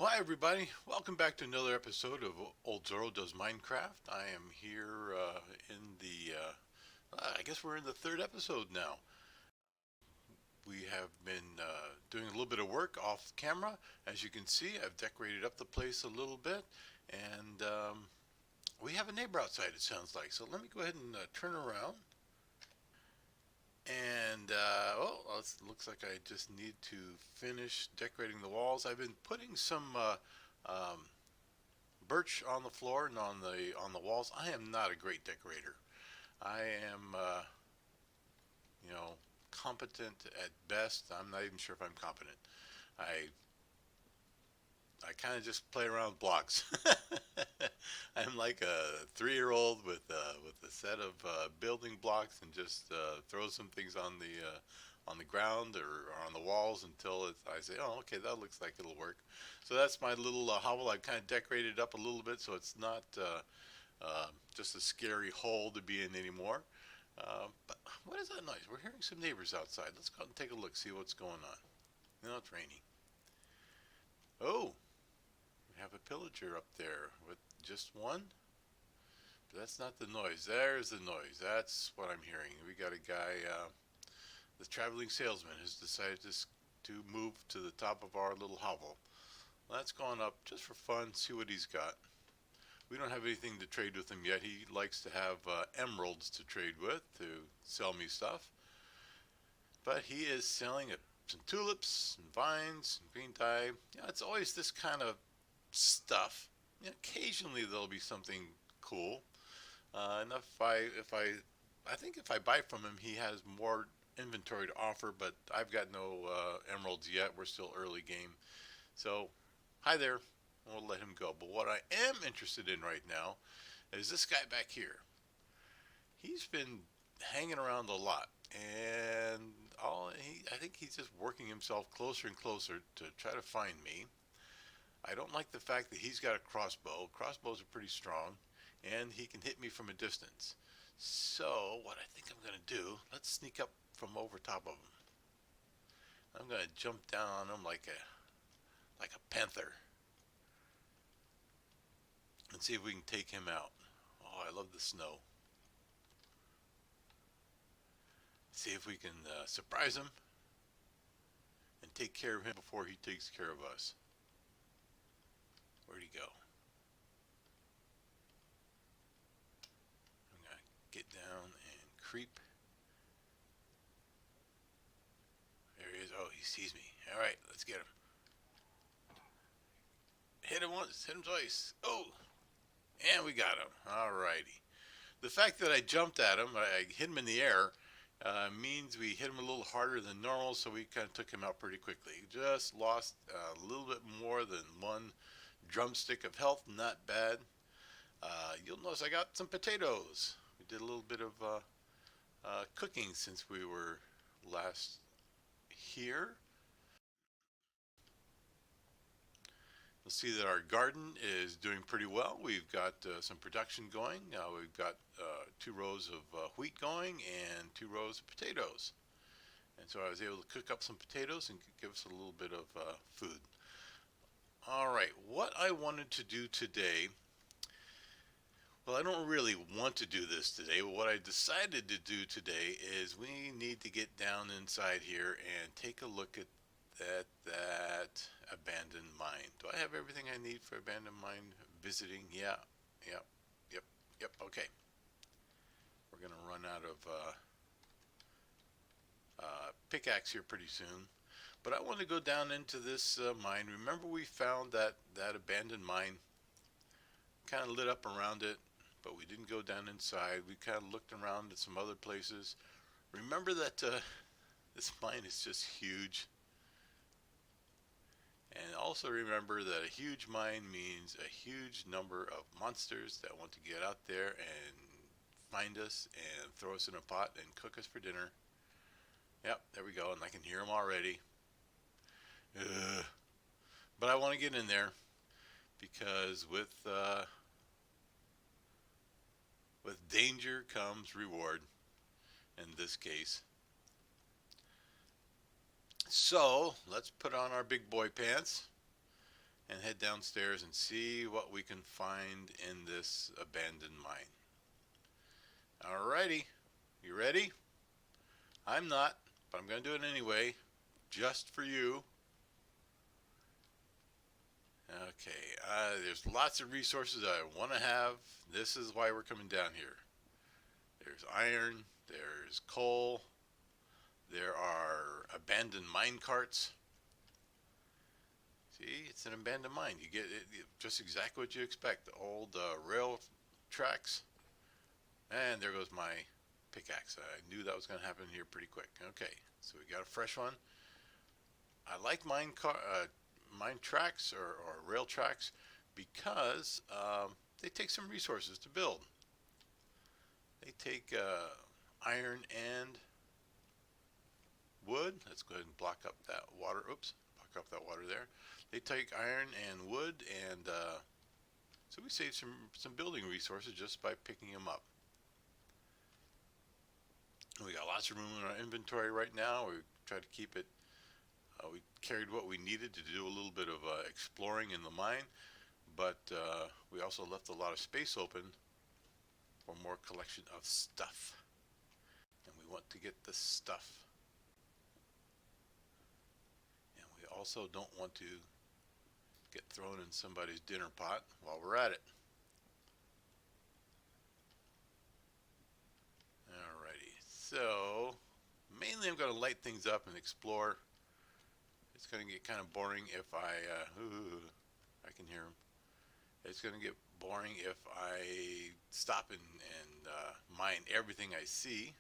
Well, hi everybody. Welcome back to another episode of OldZorro Does Minecraft. I am here in I guess we're in the third episode now. We have been doing a little bit of work off camera. As you can see, I've decorated up the place a little bit, and we have a neighbor outside, it sounds like. So let me go ahead and turn around. And looks like I just need to finish decorating the walls. I've been putting some birch on the floor and on the walls. I am not a great decorator. I am, competent at best. I'm not even sure if I'm competent. I I kind of just play around with blocks. I'm like a 3-year-old with a set of building blocks and just throw some things on the ground or on the walls until I say, oh, okay, that looks like it'll work. So that's my little hovel. I've kind of decorated it up a little bit so it's not just a scary hole to be in anymore. But what is that noise? We're hearing some neighbors outside. Let's go out and take a look, see what's going on. It's raining. Oh, we have a pillager up there with just one. But that's not the noise. There's the noise. That's what I'm hearing. We got a guy, the traveling salesman, has decided to move to the top of our little hovel. Well, that's gone up just for fun, see what he's got. We don't have anything to trade with him yet. He likes to have emeralds to trade with to sell me stuff. But he is selling some tulips and vines and green dye. It's always this kind of stuff. Occasionally there'll be something cool. And I think if I buy from him, he has more inventory to offer. But I've got no emeralds yet. We're still early game. So, hi there. We'll let him go. But what I am interested in right now is this guy back here. He's been hanging around a lot, and I think he's just working himself closer and closer to try to find me. I don't like the fact that he's got a crossbow. Crossbows are pretty strong, and he can hit me from a distance. So what I think I'm going to do, let's sneak up from over top of him. I'm going to jump down on him like a panther and see if we can take him out. Oh, I love the snow. See if we can surprise him and take care of him before he takes care of us. Where'd he go? I'm going to get down and creep. There he is. Oh, he sees me. All right, let's get him. Hit him once, hit him twice. Oh, and we got him. All righty. The fact that I jumped at him, I hit him in the air, means we hit him a little harder than normal, so we kind of took him out pretty quickly. Just lost a little bit more than one drumstick of health, not bad. You'll notice I got some potatoes. We did a little bit of cooking since we were last here. You'll see that our garden is doing pretty well. We've got some production going. We've got 2 rows of wheat going and 2 rows of potatoes. And so I was able to cook up some potatoes and give us a little bit of food. All right, what I wanted to do today, well, I don't really want to do this today, but what I decided to do today is we need to get down inside here and take a look at that abandoned mine. Do I have everything I need for abandoned mine visiting? Yeah, yep, yep, yep, okay. We're gonna run out of pickaxe here pretty soon. But I want to go down into this mine. Remember we found that abandoned mine, kind of lit up around it, but we didn't go down inside. We kind of looked around at some other places. Remember that this mine is just huge. And also remember that a huge mine means a huge number of monsters that want to get out there and find us and throw us in a pot and cook us for dinner. Yep, there we go, and I can hear them already. Ugh. But I want to get in there because with danger comes reward in this case. So let's put on our big boy pants and head downstairs and see what we can find in this abandoned mine. Alrighty, you ready? I'm not, but I'm going to do it anyway, just for you. Okay, there's lots of resources I want to have. This is why we're coming down here. There's iron, there's coal, there are abandoned mine carts. See, it's an abandoned mine. You get it, just exactly what you expect. The old rail tracks. And there goes my pickaxe. I knew that was going to happen here pretty quick. Okay, so we got a fresh one. I like mine tracks or rail tracks because they take some resources to build. They take iron and wood. Let's go ahead and block up that water. Oops, block up that water there. They take iron and wood, and so we save some building resources just by picking them up. We got lots of room in our inventory right now. We try to keep it. We carried what we needed to do a little bit of exploring in the mine, but we also left a lot of space open for more collection of stuff. And we want to get the stuff. And we also don't want to get thrown in somebody's dinner pot while we're at it. Alrighty, so mainly I'm going to light things up and explore. It's going to get kind of boring if I can hear him. It's going to get boring if I stop and mine everything I see.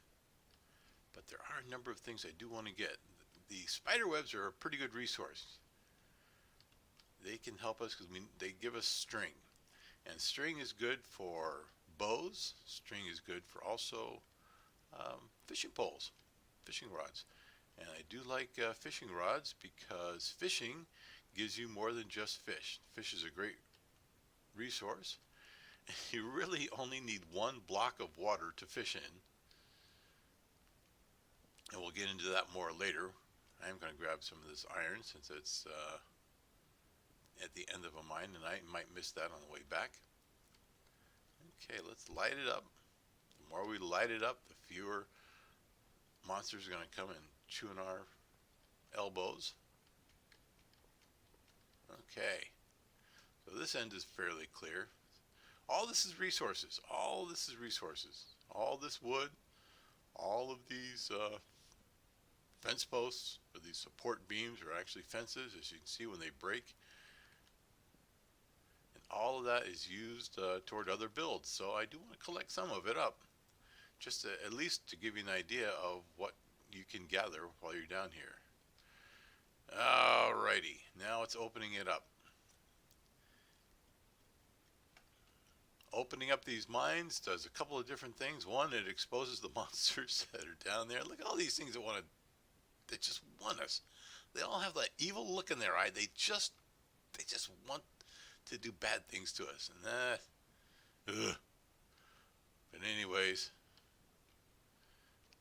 But there are a number of things I do want to get. The spider webs are a pretty good resource. They can help us because they give us string. And string is good for bows. String is good for also fishing poles, fishing rods. And I do like fishing rods because fishing gives you more than just fish. Fish is a great resource. You really only need one block of water to fish in. And we'll get into that more later. I am going to grab some of this iron since it's at the end of a mine and I might miss that on the way back. Okay, let's light it up. The more we light it up, the fewer monsters are going to come and chew in our elbows. Okay, so this end is fairly clear. All this is resources. All this is resources. All this wood, all of these fence posts, or these support beams are actually fences, as you can see when they break. And all of that is used toward other builds. So I do want to collect some of it up, just to, at least to give you an idea of what you can gather while you're down here. Alrighty, now it's opening it up. Opening up these mines does a couple of different things. One, it exposes the monsters that are down there. Look at all these things that just want us. They all have that evil look in their eye. They just want to do bad things to us. And that, but anyways,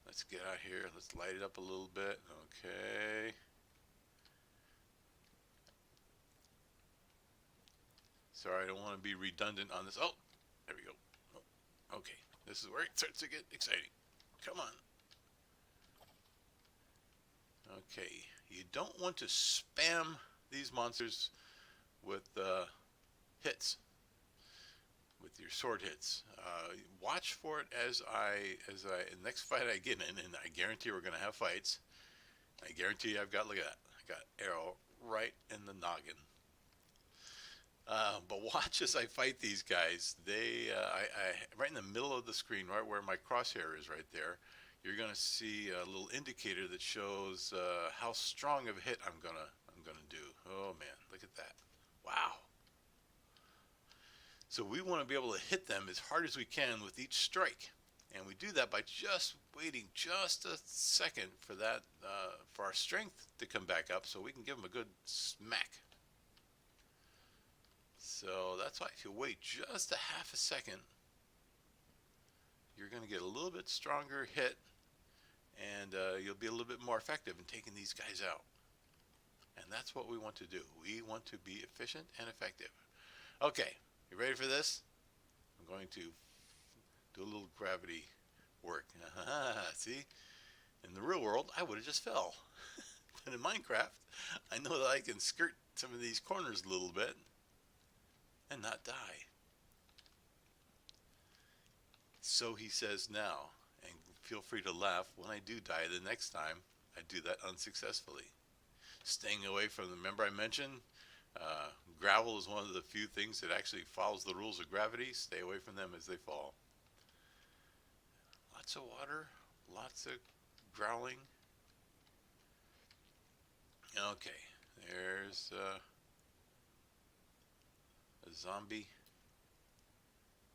let's get out here. Let's light it up a little bit. Okay. Sorry, I don't want to be redundant on this. Oh, there we go. Oh, okay, this is where it starts to get exciting. Come on. Okay, you don't want to spam these monsters with hits, with your sword hits. Watch for it as next fight I get in, and I guarantee we're gonna have fights. I guarantee I've got, look at that, I got arrow right in the noggin. But watch as I fight these guys. They, right in the middle of the screen, right where my crosshair is, right there, you're gonna see a little indicator that shows how strong of a hit I'm gonna do. Oh man, look at that! Wow. So we want to be able to hit them as hard as we can with each strike, and we do that by just waiting just a second for that, for our strength to come back up, so we can give them a good smack. So that's why if you wait just a half a second, you're going to get a little bit stronger hit, and you'll be a little bit more effective in taking these guys out. And that's what we want to do. We want to be efficient and effective. Okay, you ready for this? I'm going to do a little gravity work. See? In the real world, I would have just fell. But in Minecraft, I know that I can skirt some of these corners a little bit and not die. So he says now, and feel free to laugh when I do die the next time I do that unsuccessfully. Staying away from the, remember I mentioned gravel is one of the few things that actually follows the rules of gravity. Stay away from them as they fall. Lots of water, lots of growling. Okay, there's a zombie.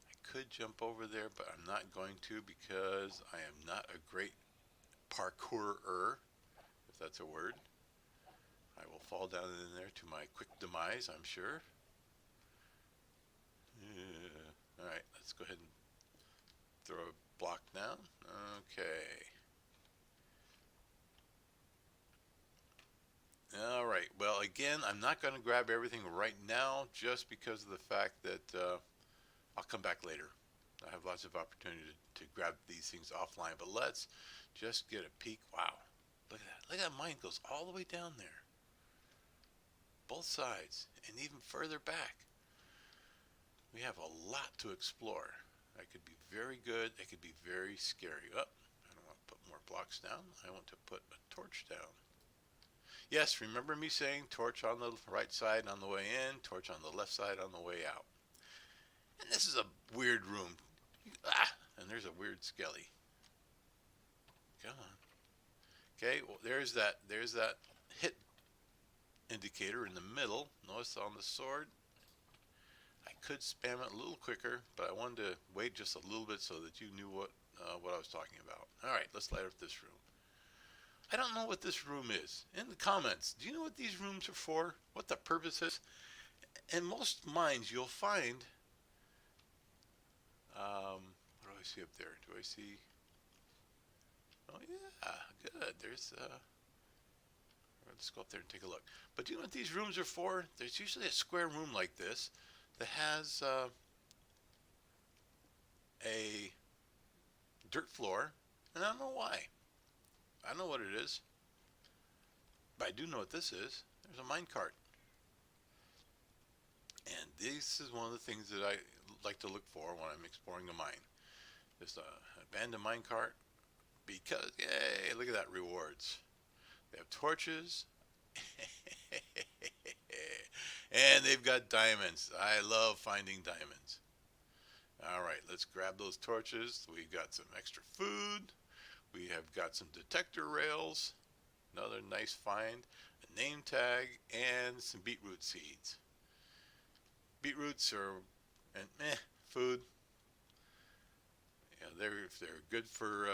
I could jump over there, but I'm not going to because I am not a great parkourer, if that's a word. I will fall down in there to my quick demise, I'm sure. Yeah. Alright, let's go ahead and throw a block down. Okay. Alright, well again, I'm not going to grab everything right now just because of the fact that I'll come back later. I have lots of opportunity to grab these things offline, but let's just get a peek. Wow, look at that. Look at that mine goes all the way down there. Both sides, and even further back. We have a lot to explore. That could be very good. It could be very scary. Oh, I don't want to put more blocks down. I want to put a torch down. Yes, remember me saying torch on the right side on the way in, torch on the left side on the way out. And this is a weird room. And there's a weird skelly. Come on. Okay, well there's that hit indicator in the middle. Notice on the sword. I could spam it a little quicker, but I wanted to wait just a little bit so that you knew what I was talking about. All right, let's light up this room. I don't know what this room is. In the comments, do you know what these rooms are for? What the purpose is? In most mines, you'll find. What do I see up there? Do I see? Oh yeah, good. There's. Let's go up there and take a look. But do you know what these rooms are for? There's usually a square room like this that has a dirt floor, and I don't know why. I don't know what it is, but I do know what this is. There's a mine cart. And this is one of the things that I like to look for when I'm exploring a mine. Just an abandoned mine cart, because, yay, look at that, rewards. They have torches, and they've got diamonds. I love finding diamonds. All right, let's grab those torches. We've got some extra food. We have got some detector rails, another nice find, a name tag, and some beetroot seeds. Beetroots are food. Yeah, they're good for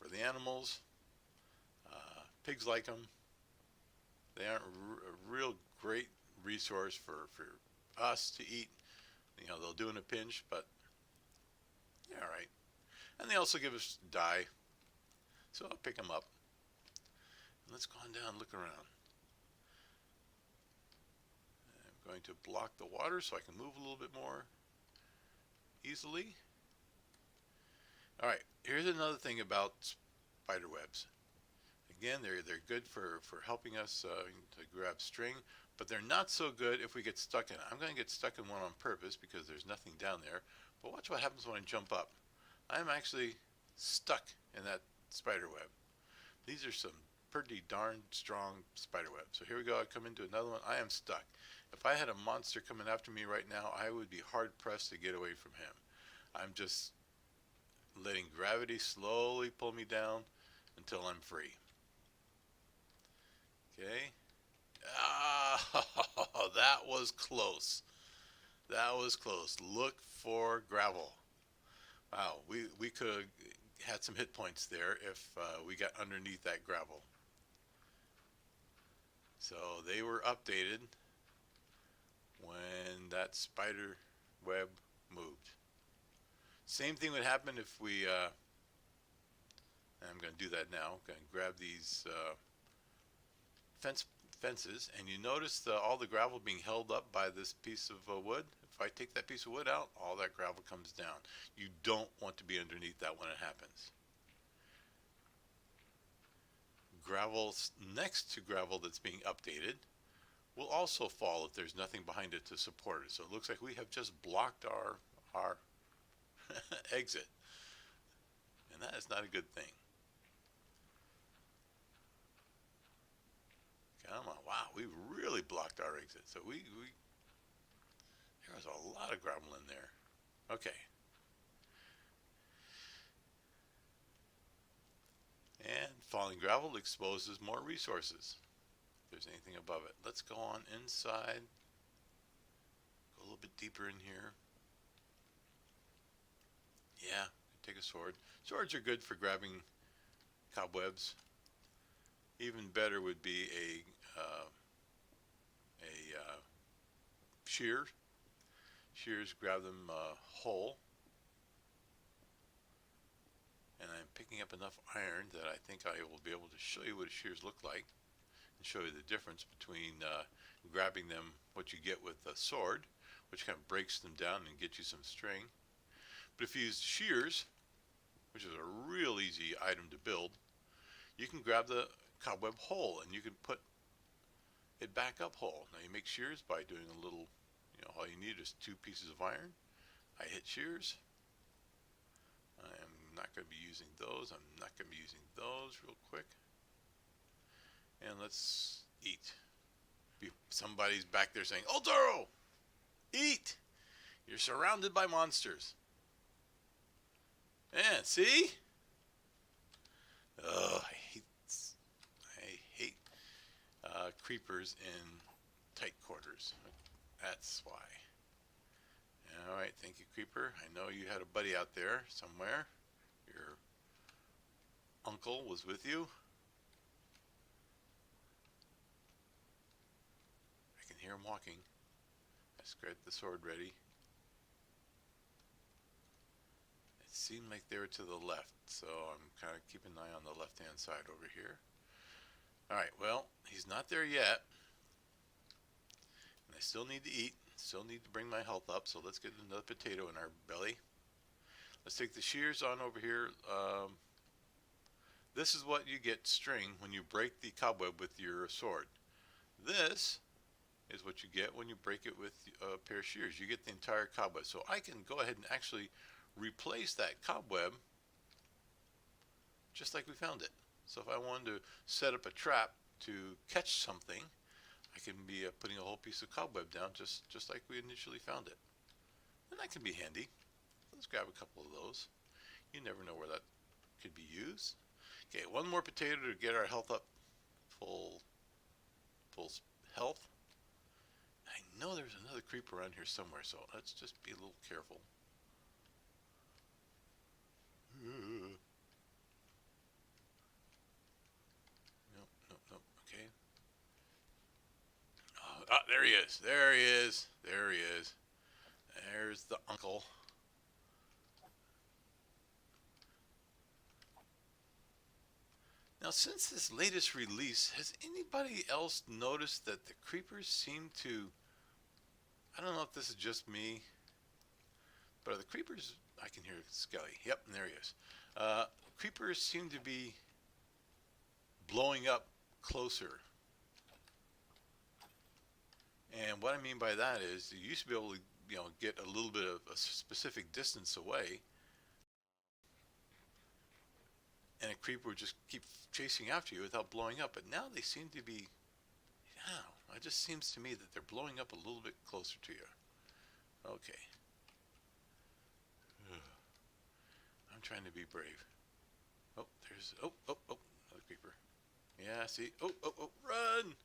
the animals. Pigs like them. They aren't a real great resource for us to eat. You know, they'll do in a pinch, but yeah, all right. And they also give us dye, so I'll pick them up. And let's go on down and look around. I'm going to block the water so I can move a little bit more easily. All right, here's another thing about spider webs. Again, they're good for helping us to grab string, but they're not so good if we get stuck in it. I'm going to get stuck in one on purpose because there's nothing down there. But watch what happens when I jump up. I'm actually stuck in that spider web. These are some pretty darn strong spider webs. So here we go. I come into another one. I am stuck. If I had a monster coming after me right now, I would be hard pressed to get away from him. I'm just letting gravity slowly pull me down until I'm free. Okay. Ah, that was close. That was close. Look for gravel. Wow, we could have had some hit points there if we got underneath that gravel. So they were updated when that spider web moved. Same thing would happen if we, I'm going to do that now. I'm going to grab these fences, and you notice all the gravel being held up by this piece of wood. If I take that piece of wood out, all that gravel comes down. You don't want to be underneath that when it happens. Gravel next to gravel that's being updated will also fall if there's nothing behind it to support it. So it looks like we have just blocked our exit, and that is not a good thing. Come on, wow, we really blocked our exit. So there was a lot of gravel in there. Okay. And falling gravel exposes more resources. If there's anything above it. Let's go on inside. Go a little bit deeper in here. Yeah, take a sword. Swords are good for grabbing cobwebs. Even better would be a shears. Shears grab them whole. And I'm picking up enough iron that I think I will be able to show you what a shears look like and show you the difference between grabbing them, what you get with a sword, which kind of breaks them down and gets you some string. But if you use shears, which is a real easy item to build, you can grab the cobweb whole and you can put it back up whole. Now you make shears by doing a little, all you need is 2 pieces of iron. I hit shears. I am not going to be using those. I'm not going to be using those real quick. And let's eat. Somebody's back there saying, OldZorro, eat! You're surrounded by monsters. And see? Oh, I hate creepers in tight quarters. That's why. All right, thank you, creeper. I know you had a buddy out there somewhere. Your uncle was with you. I can hear him walking. I squared the sword ready. It seemed like they were to the left, so I'm kind of keeping an eye on the left-hand side over here. All right, well, he's not there yet. And I still need to eat. Still need to bring my health up, so let's get another potato in our belly. Let's take the shears on over here. This is what you get string when you break the cobweb with your sword. This is what you get when you break it with a pair of shears. You get the entire cobweb. So I can go ahead and actually replace that cobweb just like we found it. So if I wanted to set up a trap to catch something, I can be putting a whole piece of cobweb down just like we initially found it. And that can be handy. Let's grab a couple of those. You never know where that could be used. Okay, one more potato to get our health up full health. I know there's another creeper around here somewhere, so let's just be a little careful. Nope, okay. Oh, there he is. There he is. There he is. There's the uncle. Now, since this latest release, has anybody else noticed that the creepers seem to, I don't know if this is just me, but the creepers, I can hear Skelly. Yep, and there he is. Creepers seem to be blowing up closer. And what I mean by that is you used to be able to, get a little bit of a specific distance away, and a creeper would just keep chasing after you without blowing up. But now they seem to be, it just seems to me that they're blowing up a little bit closer to you. Okay. I'm trying to be brave. Oh, there's, another creeper. Yeah, see, run!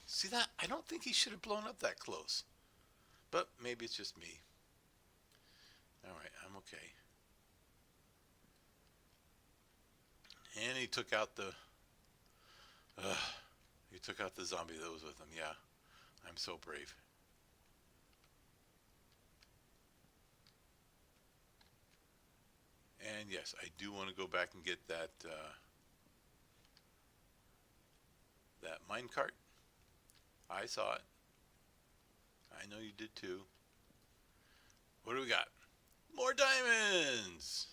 See that? I don't think he should have blown up that close. But maybe it's just me. Alright, I'm okay. And he took out the zombie that was with him. Yeah, I'm so brave. And yes, I do want to go back and get that mine cart. I saw it. I know you did too. What do we got? More diamonds!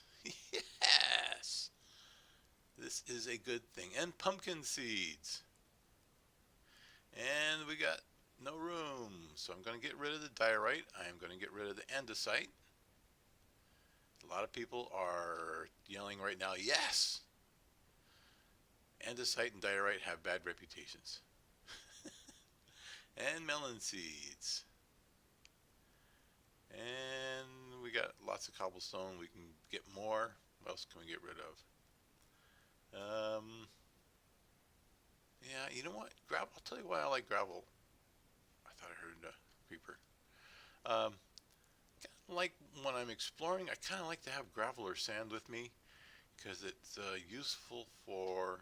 Yes! This is a good thing. And pumpkin seeds. And we got no room. So I'm going to get rid of the diorite. I am going to get rid of the andesite. A lot of people are yelling right now, yes! Andesite and diorite have bad reputations. And melon seeds. And we got lots of cobblestone. We can get more. What else can we get rid of? Yeah, you know what? Gravel. I'll tell you why I like gravel. I thought I heard a creeper. Um, like when I'm exploring, I kind of like to have gravel or sand with me because it's useful for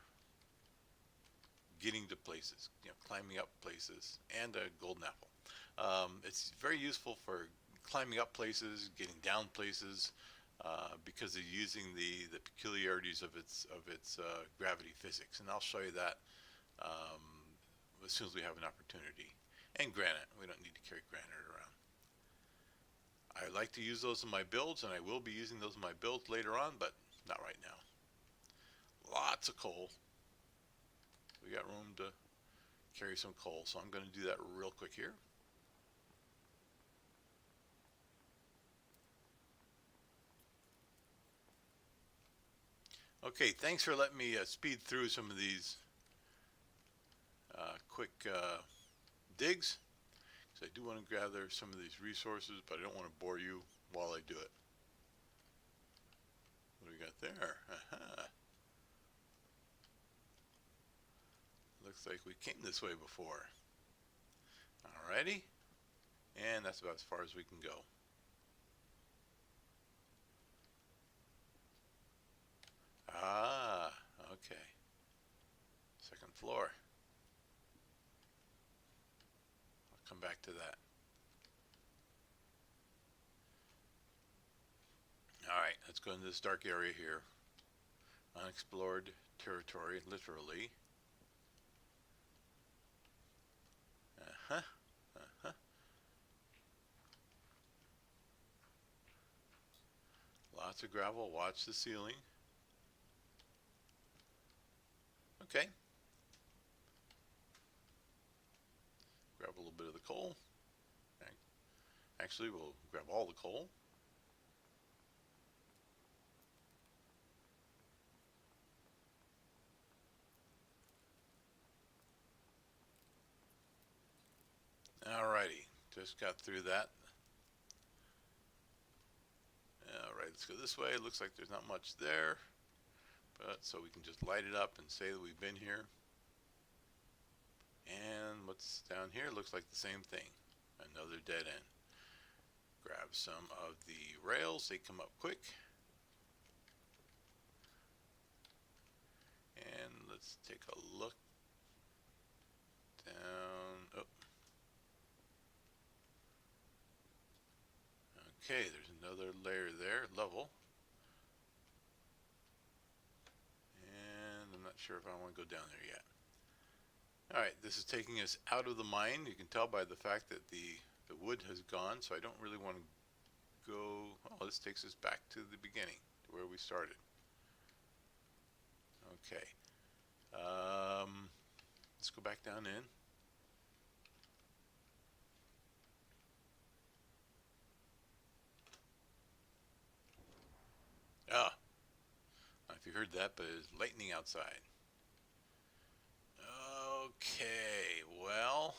getting to places, climbing up places, and a golden apple. It's very useful for climbing up places, getting down places, because of using the peculiarities of its gravity physics, and I'll show you that um, as soon as we have an opportunity. And granite, we don't need to carry granite around. I like to use those in my builds, and I will be using those in my builds later on, but not right now. Lots of coal. We got room to carry some coal, so I'm going to do that real quick here. Okay, thanks for letting me speed through some of these quick digs. So I do want to gather some of these resources, but I don't want to bore you while I do it. What do we got there? Aha. Looks like we came this way before. Alrighty. And that's about as far as we can go. Ah, okay. Second floor. I'll come back to that. Alright, let's go into this dark area here. Unexplored territory, literally. Uh-huh. Uh-huh. Lots of gravel. Watch the ceiling. Okay. Grab a little bit of the coal. Actually, we'll grab all the coal. Alrighty, just got through that. Alright, let's go this way. It looks like there's not much there, but so we can just light it up and say that we've been here. And what's down here looks like the same thing. Another dead end. Grab some of the rails, they come up quick. And let's take a look down. Oh. Okay, there's another layer there, level. And I'm not sure if I want to go down there yet. Alright, this is taking us out of the mine. You can tell by the fact that the wood has gone, so I don't really want to go. Oh, this takes us back to the beginning, to where we started. Okay. Let's go back down in. Ah, if you heard that, but it's lightning outside. Okay, well,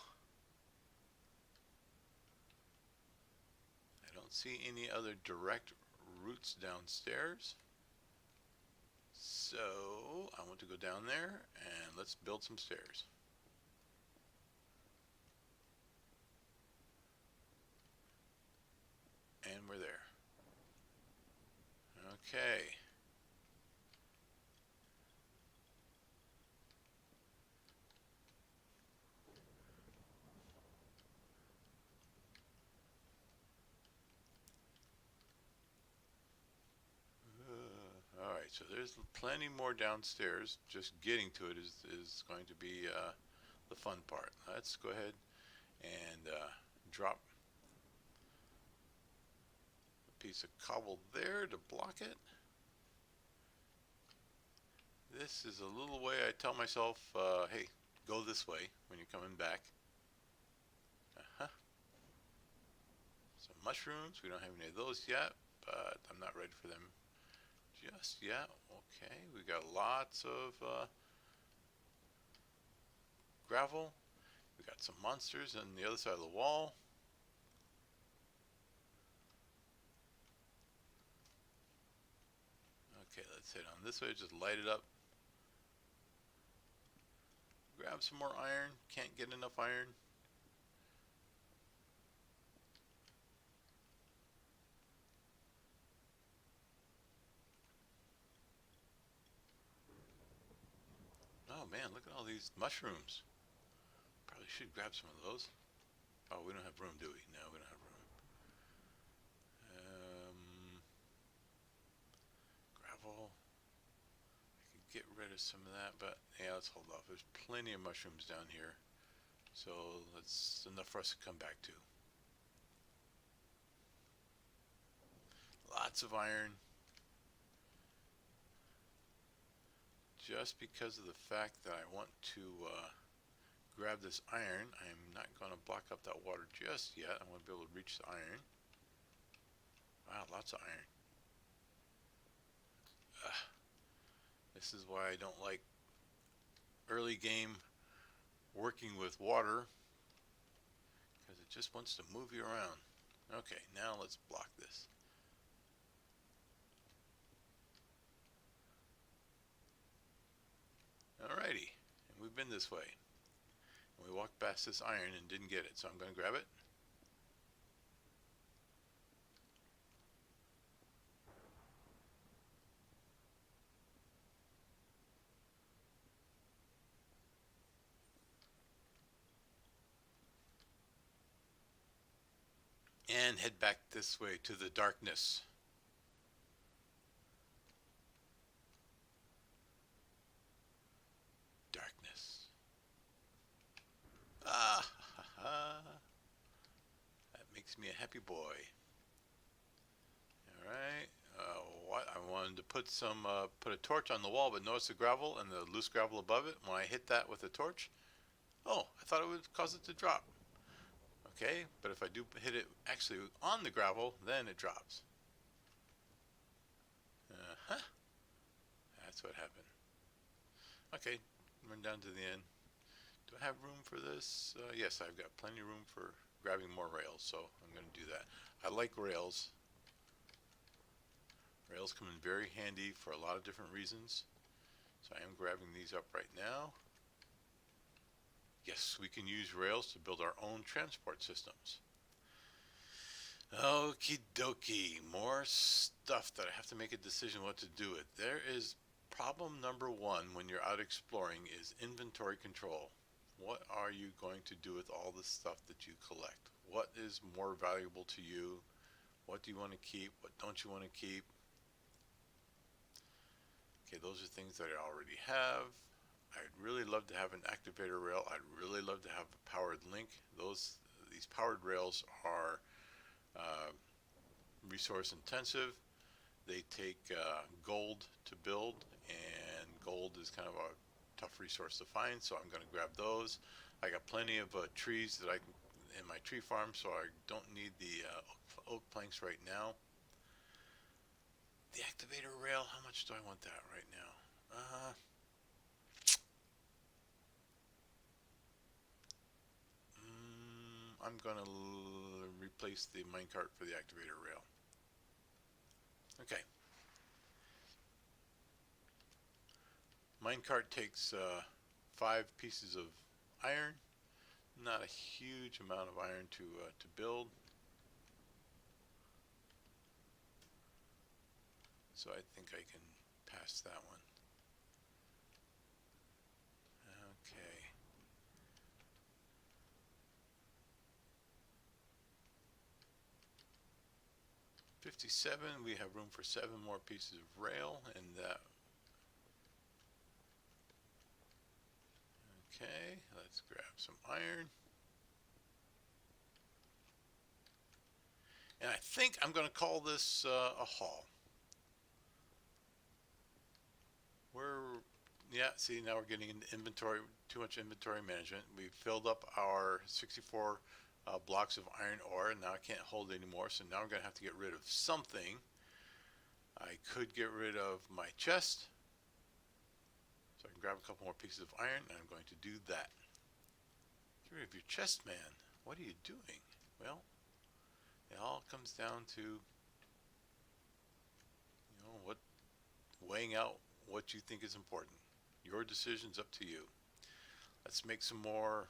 I don't see any other direct routes downstairs. So I want to go down there and let's build some stairs. And we're there. Okay. so there's plenty more downstairs. Just getting to it is going to be the fun part. Let's go ahead and drop a piece of cobble there to block it. This is a little way I tell myself, hey, go this way when you're coming back. Some mushrooms. We don't have any of those yet, but I'm not ready for them just yet. Okay, we got lots of gravel. We got some monsters on the other side of the wall. Okay, let's head on this way. Just light it up. Grab some more iron. Can't get enough iron. Oh man, look at all these mushrooms. Probably should grab some of those. Oh, we don't have room, do we? No, we don't have room. Gravel. I could get rid of some of that, but yeah, let's hold off. There's plenty of mushrooms down here, so that's enough for us to come back to. Lots of iron. Just because of the fact that I want to grab this iron, I'm not going to block up that water just yet. I want to be able to reach the iron. Wow, lots of iron. This is why I don't like early game working with water, because it just wants to move you around. Okay, now let's block this. Alrighty, and we've been this way. And we walked past this iron and didn't get it, so I'm going to grab it. And head back this way to the darkness. Darkness. Ah, ha, ha. That makes me a happy boy. Alright, what? I wanted to put a torch on the wall, but notice the gravel and the loose gravel above it. When I hit that with a torch, oh, I thought it would cause it to drop. Okay, but if I do hit it actually on the gravel, then it drops. That's what happened. Okay, run down to the end. Do I have room for this? Yes, I've got plenty of room for grabbing more rails, so I'm going to do that. I like rails. Rails come in very handy for a lot of different reasons. So I am grabbing these up right now. Yes, we can use rails to build our own transport systems. Okie dokie, more stuff that I have to make a decision what to do with. There is problem number one when you're out exploring is inventory control. What are you going to do with all the stuff that you collect? What is more valuable to you? What do you want to keep? What don't you want to keep? Okay, those are things that I already have. I'd really love to have an activator rail. I'd really love to have a powered link. These powered rails are resource intensive. They take gold to build, and gold is kind of a tough resource to find, so I'm going to grab those. I got plenty of trees that I can in my tree farm, so I don't need the oak planks right now. The activator rail, how much do I want that right now? I'm gonna replace the minecart for the activator rail. Okay. Minecart takes 5 pieces of iron. Not a huge amount of iron to build. So I think I can pass that one. Okay. 67. We have room for 7 more pieces of rail, and that. Okay, let's grab some iron. And I think I'm going to call this a haul. Yeah, see, now we're getting into inventory, too much inventory management. We've filled up our 64 blocks of iron ore, and now I can't hold anymore, so now I'm going to have to get rid of something. I could get rid of my chest, so I can grab a couple more pieces of iron, and I'm going to do that. Get rid of your chest, man. What are you doing? Well, it all comes down to, what weighing out what you think is important. Your decision's up to you. Let's make some more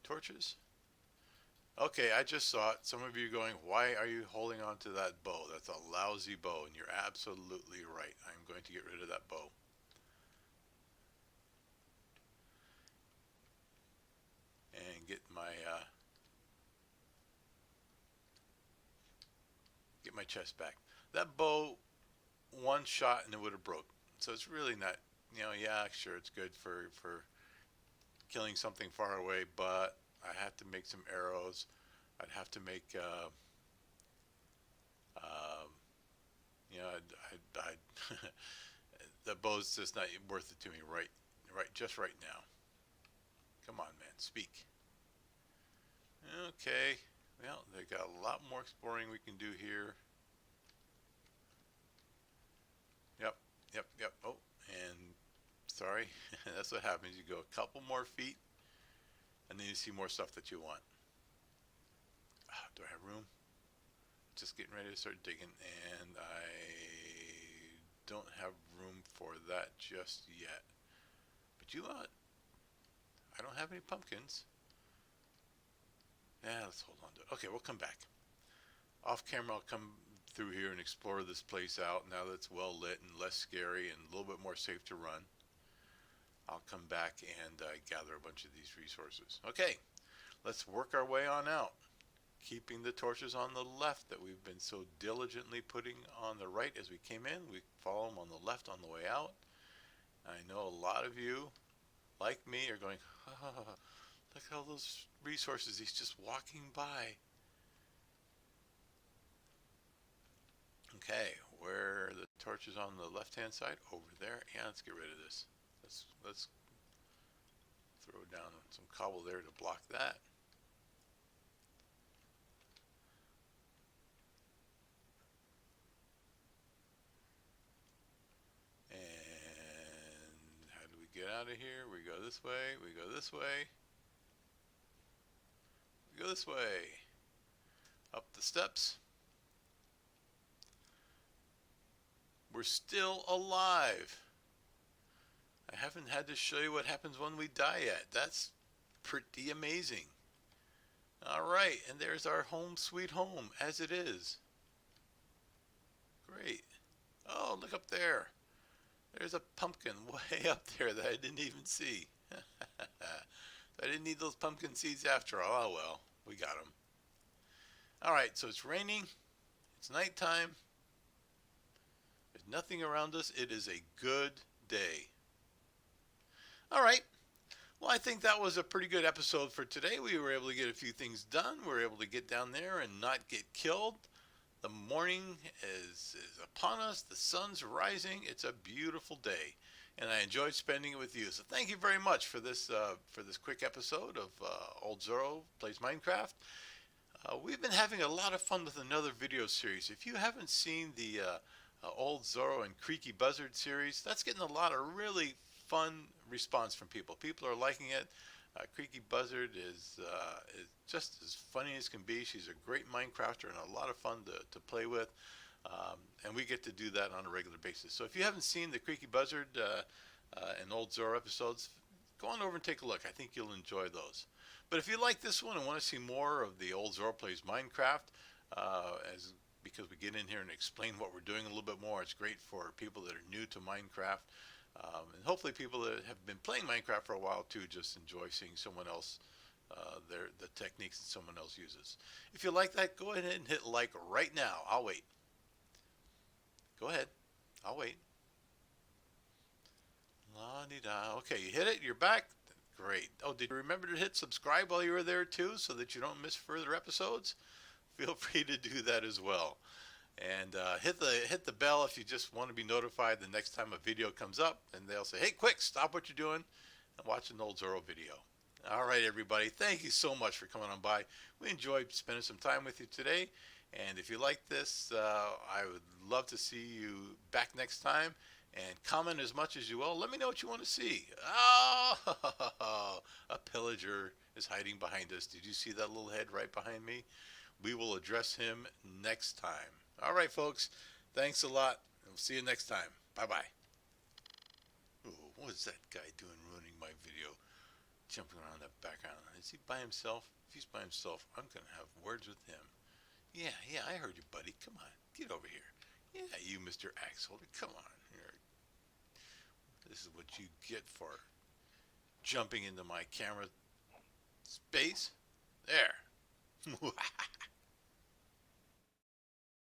torches. Okay, I just saw it. Some of you going, why are you holding on to that bow? That's a lousy bow, and you're absolutely right. I'm going to get rid of that bow. And get my chest back. That bow, one shot and it would have broke. So it's really not, yeah, sure, it's good for killing something far away, but I have to make some arrows. I'd have to make, the bow's just not worth it to me just right now. Come on, man, speak. Okay, well, they got a lot more exploring we can do here. Yep. Oh, and sorry, that's what happens. You go a couple more feet, and then you see more stuff that you want. Do I have room? Just getting ready to start digging, and I don't have room for that just yet. But you know what? I don't have any pumpkins. Yeah, let's hold on to it. Okay, we'll come back. Off camera, I'll come through here and explore this place out now that it's well lit and less scary and a little bit more safe to run. I'll come back and gather a bunch of these resources. Okay, let's work our way on out. Keeping the torches on the left that we've been so diligently putting on the right as we came in. We follow them on the left on the way out. I know a lot of you, like me, are going, look at all those resources he's just walking by. Okay, where are the torches on the left-hand side? Over there. Yeah, let's get rid of this. Let's throw down some cobble there to block that. And how do we get out of here? We go this way. We go this way. We go this way. Up the steps. We're still alive. I haven't had to show you what happens when we die yet. That's pretty amazing. All right, and there's our home sweet home as it is. Great. Oh, look up there. There's a pumpkin way up there that I didn't even see. I didn't need those pumpkin seeds after all. Oh well, we got them. All right, so it's raining. It's nighttime. There's nothing around us. It is a good day. All right. Well, I think that was a pretty good episode for today. We were able to get a few things done. We were able to get down there and not get killed. The morning is upon us. The sun's rising. It's a beautiful day, and I enjoyed spending it with you. So thank you very much for this quick episode of OldZorro Plays Minecraft. We've been having a lot of fun with another video series. If you haven't seen the OldZorro and Creaky Buzzard series, that's getting a lot of really fun response from people. People are liking it. Creaky Buzzard is just as funny as can be. She's a great Minecrafter and a lot of fun to play with. And we get to do that on a regular basis. So if you haven't seen the Creaky Buzzard and OldZorro episodes, go on over and take a look. I think you'll enjoy those. But if you like this one and want to see more of the OldZorro Plays Minecraft, because we get in here and explain what we're doing a little bit more, it's great for people that are new to Minecraft. And hopefully people that have been playing Minecraft for a while too just enjoy seeing someone else the techniques that someone else uses. If you like that, go ahead and hit like right now. I'll wait. Go ahead. I'll wait. La-di-da. Okay, you hit it. You're back. Great. Oh, did you remember to hit subscribe while you were there too, so that you don't miss further episodes? Feel free to do that as well. And hit the bell if you just want to be notified the next time a video comes up, and they'll say, "Hey, quick, stop what you're doing and watch an OldZorro video." All right, everybody. Thank you so much for coming on by. We enjoyed spending some time with you today. And if you like this, I would love to see you back next time. And comment as much as you will. Let me know what you want to see. Oh, a pillager is hiding behind us. Did you see that little head right behind me? We will address him next time. All right, folks. Thanks a lot. We'll see you next time. Bye-bye. Ooh, what is that guy doing ruining my video? Jumping around that background. Is he by himself? If he's by himself, I'm going to have words with him. Yeah, I heard you, buddy. Come on. Get over here. Yeah, you, Mr. Axe Holder. Come on. This is what you get for jumping into my camera space. There.